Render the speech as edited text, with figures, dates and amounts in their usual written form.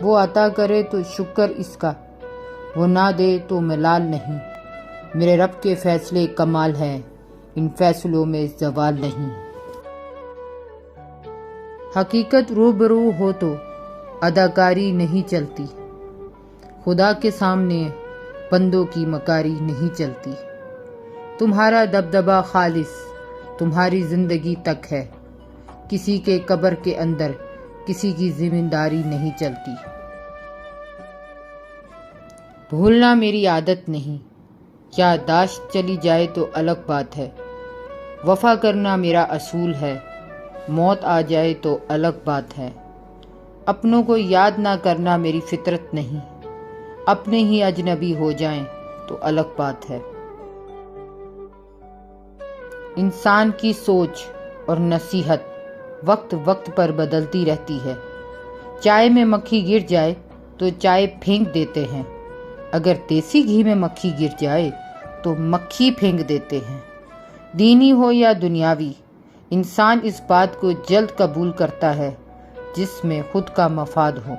वो अता करे तो शुक्र इसका, वो ना दे तो मलाल नहीं। मेरे रब के फैसले कमाल हैं, इन फैसलों में ज़वाल नहीं। हकीकत रूबरू हो तो अदाकारी नहीं चलती, खुदा के सामने बंदों की मकारी नहीं चलती। तुम्हारा दबदबा खालिस तुम्हारी जिंदगी तक है, किसी के कब्र के अंदर किसी की जिम्मेदारी नहीं चलती। भूलना मेरी आदत नहीं, याददाश्त चली जाए तो अलग बात है। वफा करना मेरा असूल है, मौत आ जाए तो अलग बात है। अपनों को याद ना करना मेरी फितरत नहीं, अपने ही अजनबी हो जाएं तो अलग बात है। इंसान की सोच और नसीहत वक्त वक्त पर बदलती रहती है। चाय में मक्खी गिर जाए तो चाय फेंक देते हैं, अगर देसी घी में मक्खी गिर जाए तो मक्खी फेंक देते हैं। दीनी हो या दुनियावी, इंसान इस बात को जल्द कबूल करता है जिसमें खुद का मफाद हो।